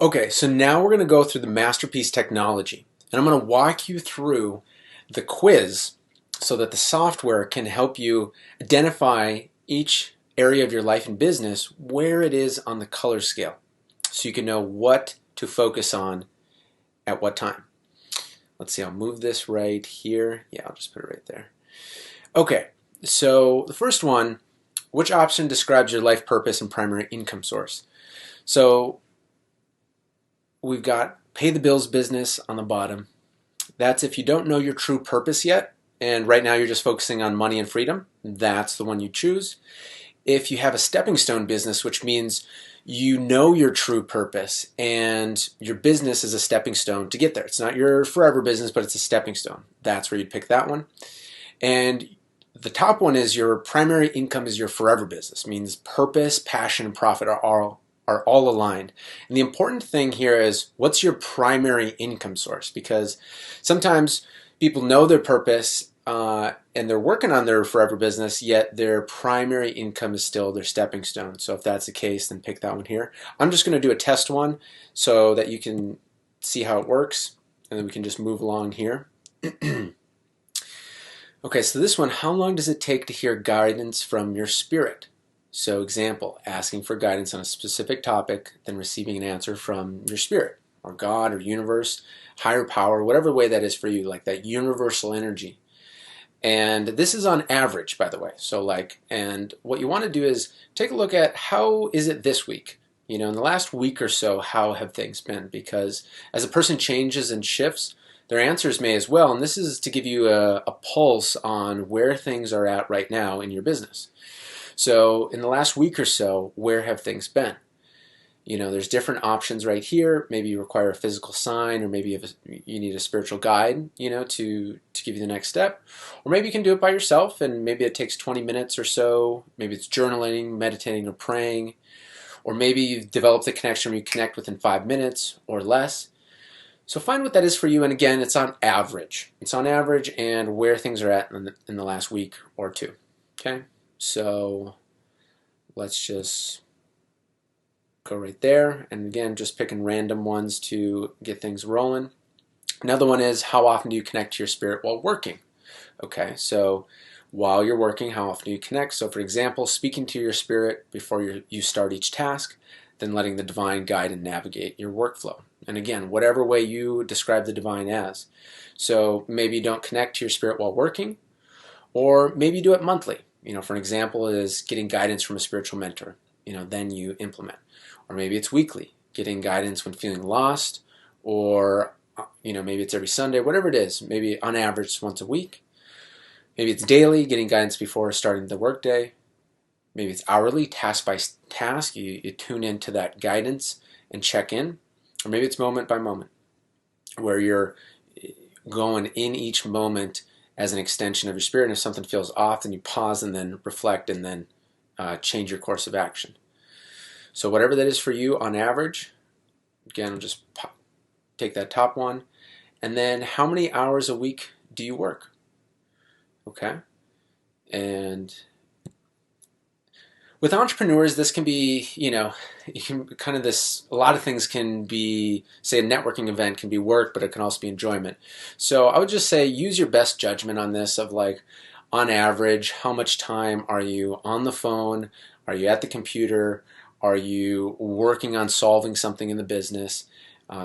Okay, so now we're going to go through the masterpiece technology, and I'm going to walk you through the quiz so that the software can help you identify each area of your life and business where it is on the color scale so you can know what to focus on at what time. Let's see, I'll move this right here. Yeah, I'll just put it right there. Okay, so the first one, which option describes your life purpose and primary income source? So we've got pay the bills business on the bottom. That's if you don't know your true purpose yet, and right now you're just focusing on money and freedom, that's the one you choose. If you have a stepping stone business, which means you know your true purpose and your business is a stepping stone to get there. It's not your forever business, but it's a stepping stone. That's where you'd pick that one. And the top one is your primary income is your forever business, means purpose, passion, and profit are all aligned. And the important thing here is what's your primary income source? Because sometimes people know their purpose and they're working on their forever business, yet their primary income is still their stepping stone. So if that's the case, then pick that one here. I'm just going to do a test one so that you can see how it works, and then we can just move along here. Okay, so this one, how long does it take to hear guidance from your spirit? So example, asking for guidance on a specific topic, then receiving an answer from your spirit, or God, or universe, higher power, whatever way that is for you, like that universal energy. And this is on average, by the way. So and what you want to do is take a look at how is it this week? You know, in the last week or so, how have things been? Because as a person changes and shifts, their answers may as well. And this is to give you a pulse on where things are at right now in your business. So in the last week or so, where have things been? You know, there's different options right here. Maybe you require a physical sign, or maybe you need a spiritual guide, you know, to give you the next step. Or maybe you can do it by yourself, and maybe it takes 20 minutes or so. Maybe it's journaling, meditating, or praying. Or maybe you've developed a connection where you connect within 5 minutes or less. So find what that is for you, and again, it's on average. It's on average and where things are at in the last week or two, okay? So let's just go right there, and again, just picking random ones to get things rolling. Another one is, how often do you connect to your spirit while working? Okay, so while you're working, how often do you connect? So for example, speaking to your spirit before you start each task, then letting the divine guide and navigate your workflow. And again, whatever way you describe the divine as. So maybe you don't connect to your spirit while working, or maybe you do it monthly. You know, for an example is getting guidance from a spiritual mentor. You know, then you implement. Or maybe it's weekly, getting guidance when feeling lost, or you know, maybe it's every Sunday, whatever it is. Maybe on average once a week. Maybe it's daily, getting guidance before starting the workday. Maybe it's hourly, task by task. You tune into that guidance and check in. Or maybe it's moment by moment, where you're going in each moment as an extension of your spirit. And if something feels off, then you pause and then reflect and then change your course of action. So whatever that is for you on average, again, I'll just take that top one. And then how many hours a week do you work? Okay. And with entrepreneurs, this can be, you know, you can kind of a lot of things can be, say a networking event can be work, but it can also be enjoyment. So I would just say use your best judgment on this of like, on average, how much time are you on the phone? Are you at the computer? Are you working on solving something in the business?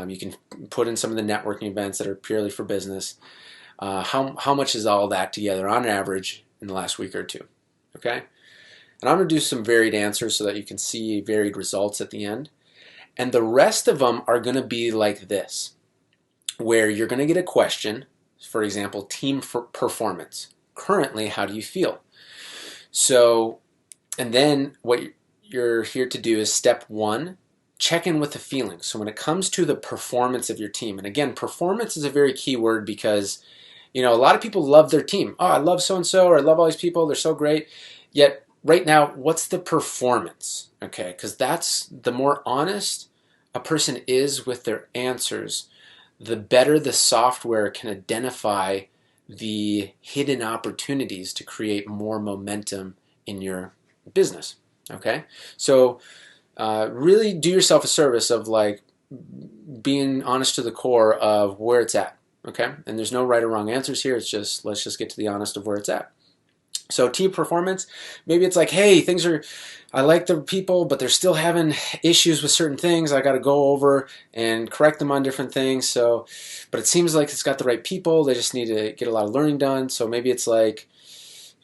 You can put in some of the networking events that are purely for business. How much is all that together on average in the last week or two? Okay? And I'm going to do some varied answers so that you can see varied results at the end. And the rest of them are going to be like this, where you're going to get a question, for example, team performance. Currently, how do you feel? So, and then what you're here to do is step one, check in with the feelings. So when it comes to the performance of your team, and again, performance is a very key word because, you know, a lot of people love their team. Oh, I love so-and-so, or I love all these people, they're so great. Yet right now, what's the performance? Okay, because that's the more honest a person is with their answers, the better the software can identify the hidden opportunities to create more momentum in your business. Okay, so really do yourself a service of like being honest to the core of where it's at. Okay, and there's no right or wrong answers here. It's just, let's just get to the honest of where it's at. So team performance, maybe it's like, hey, I like the people, but they're still having issues with certain things. I got to go over and correct them on different things. So, but it seems like it's got the right people. They just need to get a lot of learning done. So maybe it's like,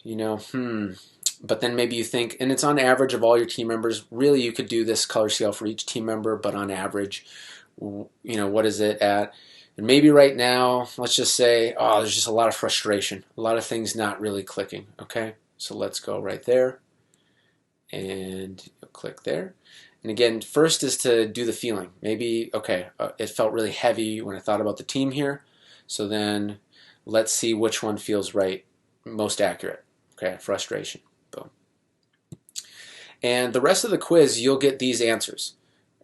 but then maybe you think, and it's on average of all your team members. Really, you could do this color scale for each team member, but on average, what is it at? And maybe right now, let's just say, there's just a lot of frustration, a lot of things not really clicking. Okay, so let's go right there, and you'll click there. And again, first is to do the feeling. Maybe, okay, it felt really heavy when I thought about the team here. So then let's see which one feels right, most accurate. Okay, frustration. Boom. And the rest of the quiz, you'll get these answers.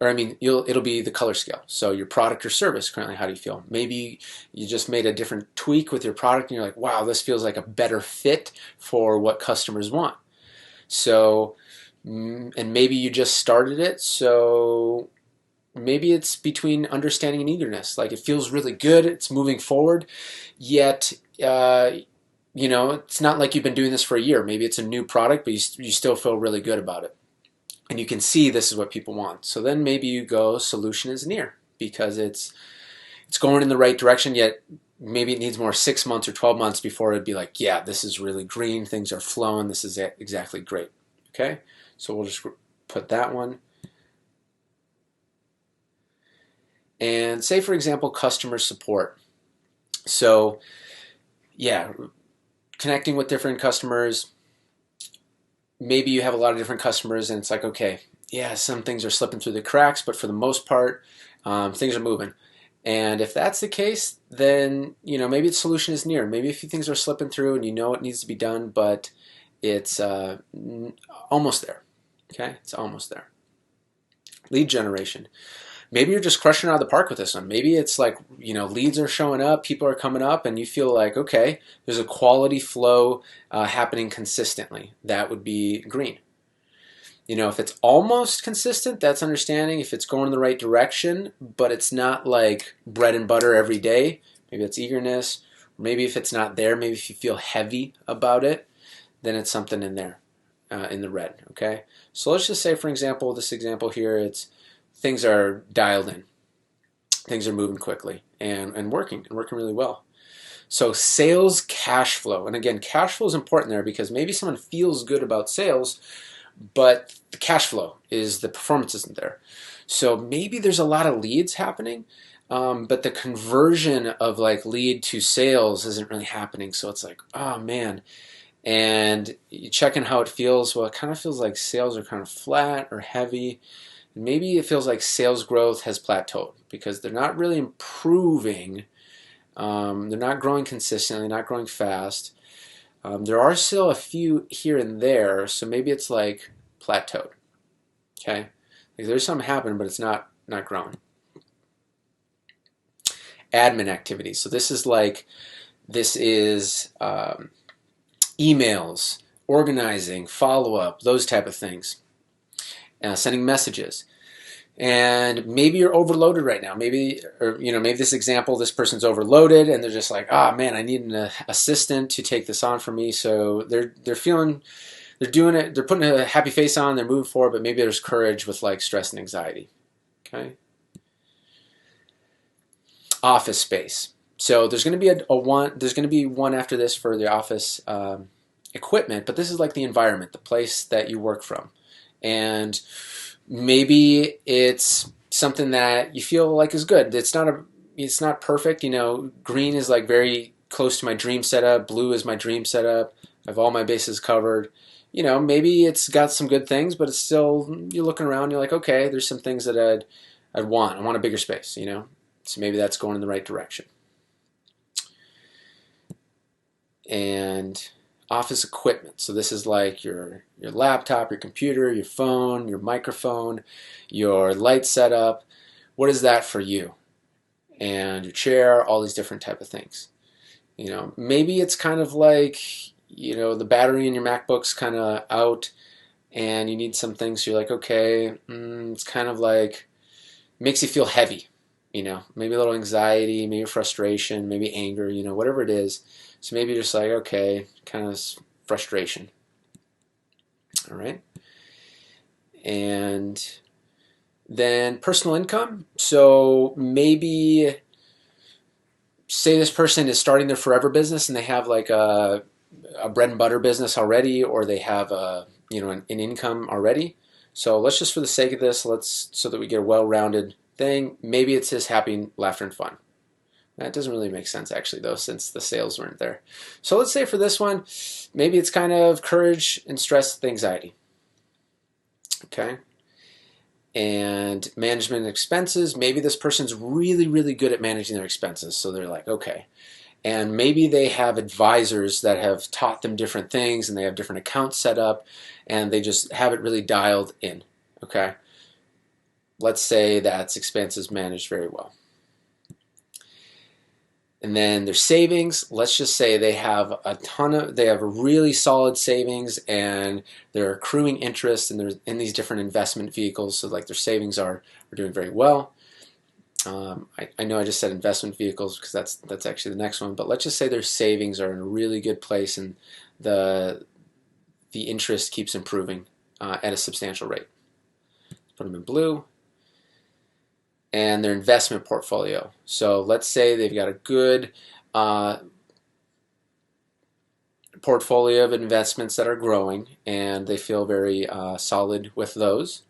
Or it'll be the color scale. So your product or service, currently, how do you feel? Maybe you just made a different tweak with your product and you're like, wow, this feels like a better fit for what customers want. So, and maybe you just started it, so maybe it's between understanding and eagerness. Like, it feels really good, it's moving forward, yet, it's not like you've been doing this for a year. Maybe it's a new product, but you still feel really good about it. And you can see this is what people want. So then maybe you go, solution is near, because it's going in the right direction, yet maybe it needs more 6 months or 12 months before it'd be like, yeah, this is really green, things are flowing, this is exactly great. Okay, so we'll just put that one. And say, for example, customer support. So yeah, connecting with different customers. Maybe you have a lot of different customers and it's like, okay, yeah, some things are slipping through the cracks, but for the most part, things are moving. And if that's the case, then maybe the solution is near. Maybe a few things are slipping through and it needs to be done, but it's almost there. Okay, it's almost there. Lead generation. Maybe you're just crushing it out of the park with this one. Maybe it's like, leads are showing up, people are coming up, and you feel like, okay, there's a quality flow happening consistently. That would be green. If it's almost consistent, that's understanding. If it's going in the right direction, but it's not like bread and butter every day, maybe it's eagerness. Maybe if it's not there, maybe if you feel heavy about it, then it's something in there, in the red, okay? So let's just say, for example, this example here, it's things are dialed in. Things are moving quickly and working really well. So sales cash flow. And again, cash flow is important there because maybe someone feels good about sales, but the cash flow is the performance isn't there. So maybe there's a lot of leads happening, but the conversion of like lead to sales isn't really happening. So it's like, oh man. And you check in how it feels. Well, it kind of feels like sales are kind of flat or heavy. Maybe it feels like sales growth has plateaued because they're not really improving. They're not growing consistently, not growing fast. There are still a few here and there, so maybe it's like plateaued. Okay, like there's something happening, but it's not growing. Admin activities. So this is emails, organizing, follow-up, those type of things. Sending messages. And maybe you're overloaded right now. Maybe this example, this person's overloaded and they're just like, man, I need an assistant to take this on for me. So they're doing it, they're putting a happy face on, they're moving forward, but maybe there's courage with like stress and anxiety. Okay. Office space. So there's going to be one after this for the office equipment, but this is like the environment, the place that you work from. And maybe it's something that you feel like is good. It's not perfect. Green is like very close to my dream setup. Blue is my dream setup. I have all my bases covered. Maybe it's got some good things, but it's still, you're looking around, you're like, okay, there's some things that I'd want. I want a bigger space, So maybe that's going in the right direction. And office equipment. So this is like your laptop, your computer, your phone, your microphone, your light setup. What is that for you? And your chair, all these different type of things. Maybe it's kind of like, the battery in your MacBook's kind of out and you need some things. So you're like, okay, it's kind of like, makes you feel heavy. maybe a little anxiety, maybe frustration, maybe anger, whatever it is. So maybe just like, okay, kind of frustration. All right. And then personal income. So maybe say this person is starting their forever business and they have like a bread and butter business already, or they have an income already. So let's just, for the sake of this, so that we get a well-rounded thing, maybe it's his happy, laughter, and fun. That doesn't really make sense actually though, since the sales weren't there. So let's say for this one, maybe it's kind of courage and stress with anxiety. Okay. And management expenses, maybe this person's really, really good at managing their expenses. So they're like, okay. And maybe they have advisors that have taught them different things and they have different accounts set up and they just have it really dialed in. Okay. Let's say that's expenses managed very well. And then their savings, let's just say they have they have a really solid savings and they're accruing interest and they're in these different investment vehicles. So like their savings are doing very well. I know I just said investment vehicles because that's actually the next one, but let's just say their savings are in a really good place and the interest keeps improving at a substantial rate. Put them in blue. And their investment portfolio. So let's say they've got a good portfolio of investments that are growing and they feel very solid with those.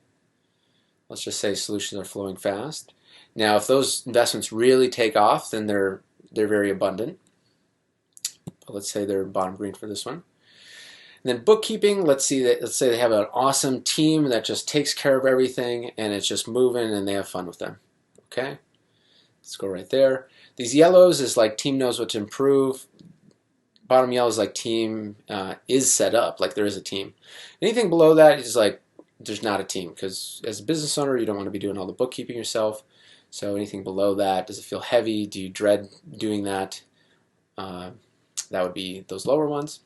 Let's just say solutions are flowing fast. Now, if those investments really take off, then they're very abundant. But let's say they're bottom green for this one. And then bookkeeping, let's say they have an awesome team that just takes care of everything and it's just moving and they have fun with them. Okay, let's go right there. These yellows is like team knows what to improve. Bottom yellow is like team is set up, like there is a team. Anything below that is like there's not a team, because as a business owner, you don't want to be doing all the bookkeeping yourself. So anything below that, does it feel heavy? Do you dread doing that? That would be those lower ones.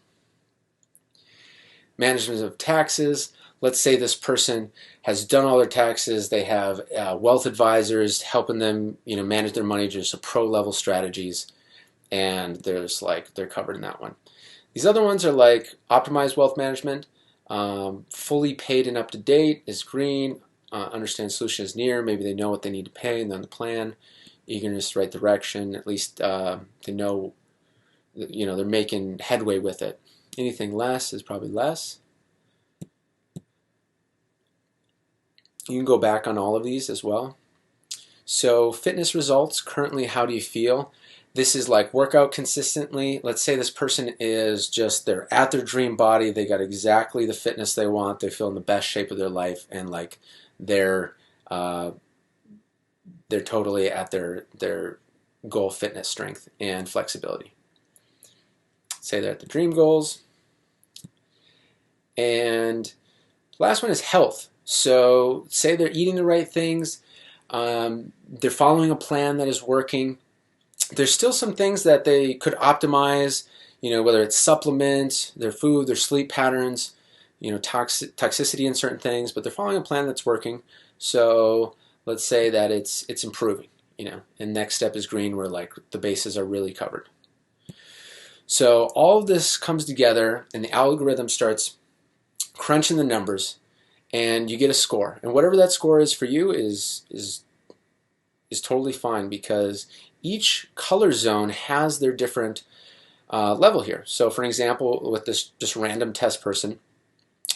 Management of taxes. Let's say this person has done all their taxes. They have wealth advisors helping them, manage their money, just pro level strategies, and they're covered in that one. These other ones are like optimized wealth management, fully paid and up to date is green. Understand solution is near. Maybe they know what they need to pay and then the plan. Eagerness, right direction. At least they know, they're making headway with it. Anything less is probably less. You can go back on all of these as well. So fitness results, currently, how do you feel? This is like workout consistently. Let's say this person is they're at their dream body. They got exactly the fitness they want. They feel in the best shape of their life and like they're totally at their goal fitness strength and flexibility. Say they're at the dream goals. And last one is health. So say they're eating the right things, they're following a plan that is working. There's still some things that they could optimize, whether it's supplements, their food, their sleep patterns, toxicity in certain things, but they're following a plan that's working. So let's say that it's improving, and next step is green, where like the bases are really covered. So all of this comes together and the algorithm starts crunching the numbers and you get a score. And whatever that score is for you is totally fine, because each color zone has their different level here. So for example, with this just random test person,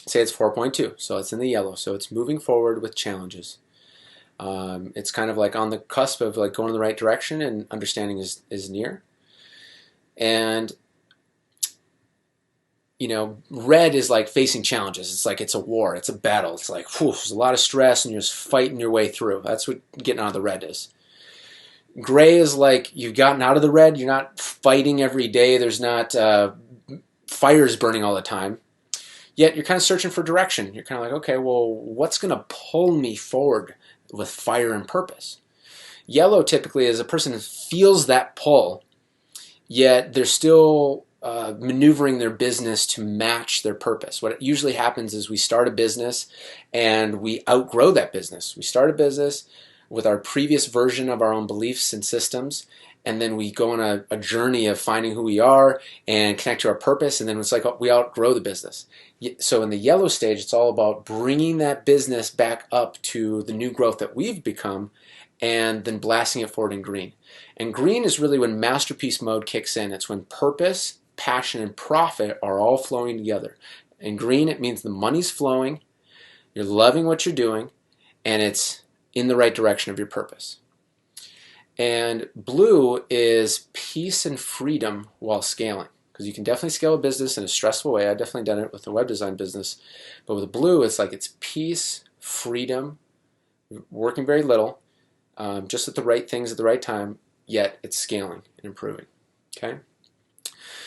say it's 4.2, so it's in the yellow, so it's moving forward with challenges. It's kind of like on the cusp of like going in the right direction, and understanding is near. And red is like facing challenges. It's like it's a war, it's a battle. It's like, there's a lot of stress and you're just fighting your way through. That's what getting out of the red is. Gray is like you've gotten out of the red. You're not fighting every day. There's not fires burning all the time. Yet you're kind of searching for direction. You're kind of like, okay, well, what's going to pull me forward with fire and purpose? Yellow typically is a person who feels that pull, yet they're still maneuvering their business to match their purpose. What usually happens is we start a business and we outgrow that business. We start a business, with our previous version of our own beliefs and systems, and then we go on a journey of finding who we are and connect to our purpose, and then it's like we outgrow the business. So in the yellow stage, it's all about bringing that business back up to the new growth that we've become, and then blasting it forward in green. And green is really when masterpiece mode kicks in. It's when purpose, passion, and profit are all flowing together. In green, it means the money's flowing, you're loving what you're doing, and it's in the right direction of your purpose. And blue is peace and freedom while scaling, because you can definitely scale a business in a stressful way. I've definitely done it with the web design business, but with blue, it's like it's peace, freedom, working very little, just at the right things at the right time, yet it's scaling and improving. Okay.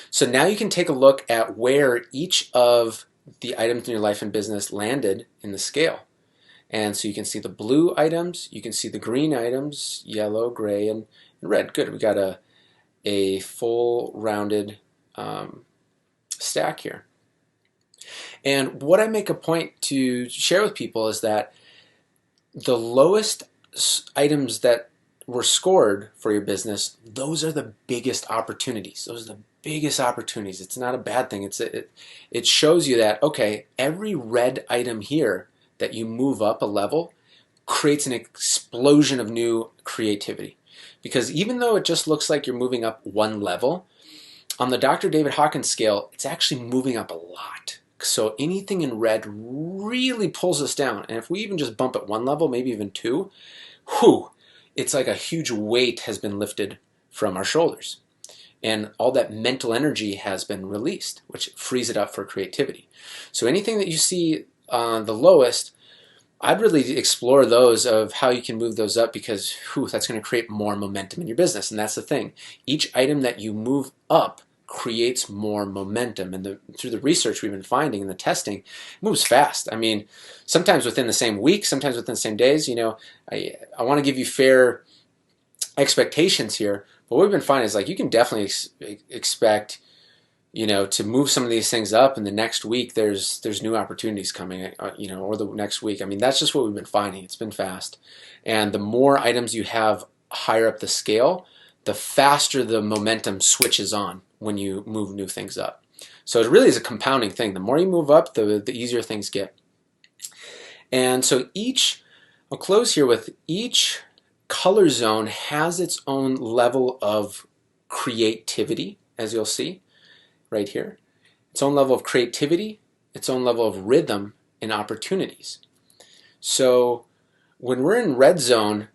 So now you can take a look at where each of the items in your life and business landed in the scale. And so you can see the blue items, you can see the green items, yellow, gray, and red. Good, we got a full rounded stack here. And what I make a point to share with people is that the lowest items that were scored for your business, those are the biggest opportunities. Those are the biggest opportunities. It's not a bad thing. It shows you that, okay, every red item here that you move up a level creates an explosion of new creativity. Because even though it just looks like you're moving up one level, on the Dr. David Hawkins scale, it's actually moving up a lot. So anything in red really pulls us down. And if we even just bump it one level, maybe even two, whew, it's like a huge weight has been lifted from our shoulders. And all that mental energy has been released, which frees it up for creativity. So anything that you see on the lowest, I'd really explore those of how you can move those up, because that's going to create more momentum in your business. And that's the thing. Each item that you move up creates more momentum. And through the research we've been finding and the testing, it moves fast. I mean, sometimes within the same week, sometimes within the same days. I want to give you fair expectations here. But what we've been finding is like you can definitely expect to move some of these things up, and the next week there's new opportunities coming, or the next week. I mean, that's just what we've been finding. It's been fast. And the more items you have higher up the scale, the faster the momentum switches on when you move new things up. So it really is a compounding thing. The more you move up, the easier things get. And so I'll close here with each color zone has its own level of creativity, as you'll see right here. Its own level of creativity, its own level of rhythm and opportunities. So when we're in red zone,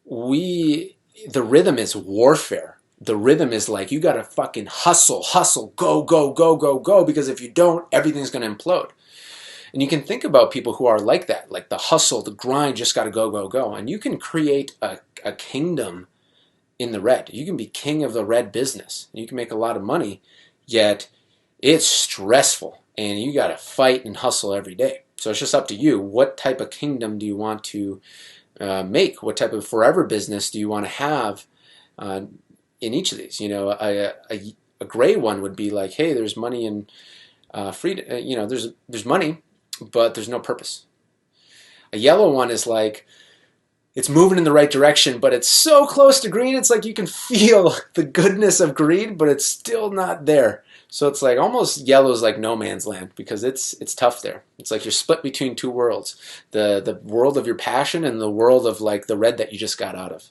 the rhythm is warfare. The rhythm is like you gotta fucking hustle, go, go, go, go, go, because if you don't, everything's gonna implode. And you can think about people who are like that, like the hustle, the grind, just gotta go, go, go. And you can create a kingdom in the red. You can be king of the red business. You can make a lot of money, yet it's stressful and you got to fight and hustle every day. So it's just up to you. What type of kingdom do you want to make? What type of forever business do you want to have in each of these? A gray one would be like, hey, there's money and freedom. There's money, but there's no purpose. A yellow one is like, it's moving in the right direction, but it's so close to green, it's like you can feel the goodness of green, but it's still not there. So it's like almost yellow is like no man's land, because it's tough there. It's like you're split between two worlds, the world of your passion and the world of like the red that you just got out of.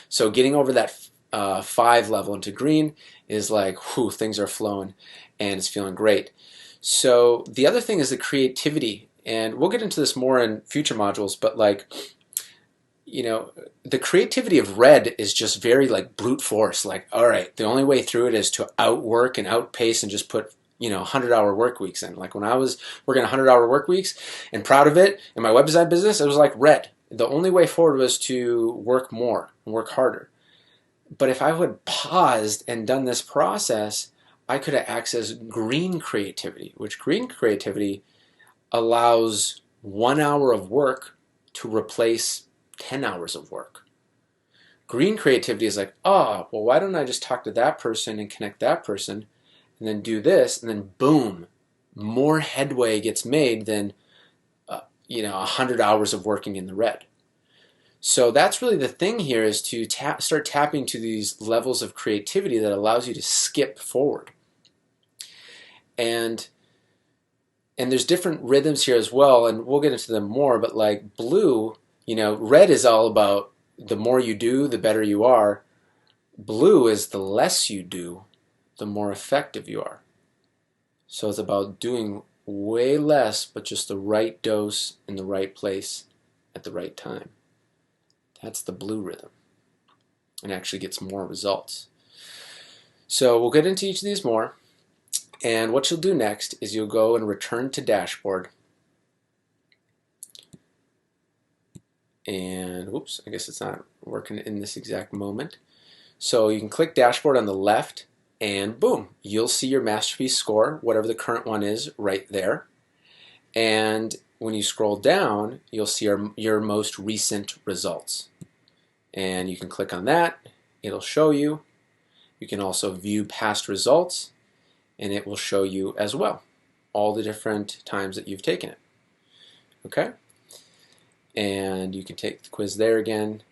So getting over that 5 level into green is like, things are flowing and it's feeling great. So the other thing is the creativity, and we'll get into this more in future modules, but like, the creativity of red is just very like brute force. Like, all right, the only way through it is to outwork and outpace and just put, 100-hour work weeks in. Like when I was working 100-hour work weeks and proud of it in my web design business, it was like red. The only way forward was to work more and work harder. But if I would paused and done this process, I could have accessed green creativity, which green creativity allows 1 hour of work to replace 10 hours of work. Green creativity is like, why don't I just talk to that person and connect that person and then do this, and then boom, more headway gets made than 100 hours of working in the red. So that's really the thing here, is to start tapping to these levels of creativity that allows you to skip forward. And there's different rhythms here as well, and we'll get into them more, but like blue, red is all about the more you do, the better you are. Blue is the less you do, the more effective you are. So it's about doing way less, but just the right dose in the right place at the right time. That's the blue rhythm, and actually gets more results. So we'll get into each of these more. And what you'll do next is you'll go and return to dashboard. And whoops, I guess it's not working in this exact moment. So you can click dashboard on the left, and boom, you'll see your masterpiece score, whatever the current one is, right there. And when you scroll down, you'll see your most recent results. And you can click on that, it'll show you. You can also view past results, and it will show you as well all the different times that you've taken it. Okay? And you can take the quiz there again.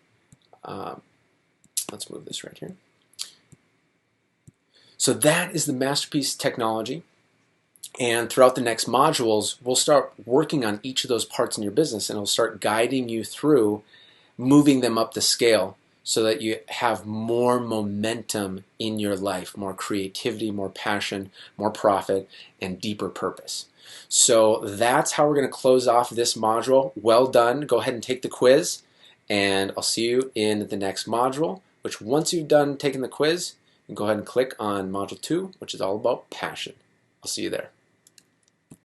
Let's move this right here. So that is the masterpiece technology. And throughout the next modules, we'll start working on each of those parts in your business, and it'll start guiding you through moving them up the scale so that you have more momentum in your life, more creativity, more passion, more profit, and deeper purpose. So that's how we're going to close off this module. Well done. Go ahead and take the quiz, and I'll see you in the next module, which once you've done taking the quiz, you can go ahead and click on module 2, which is all about passion. I'll see you there.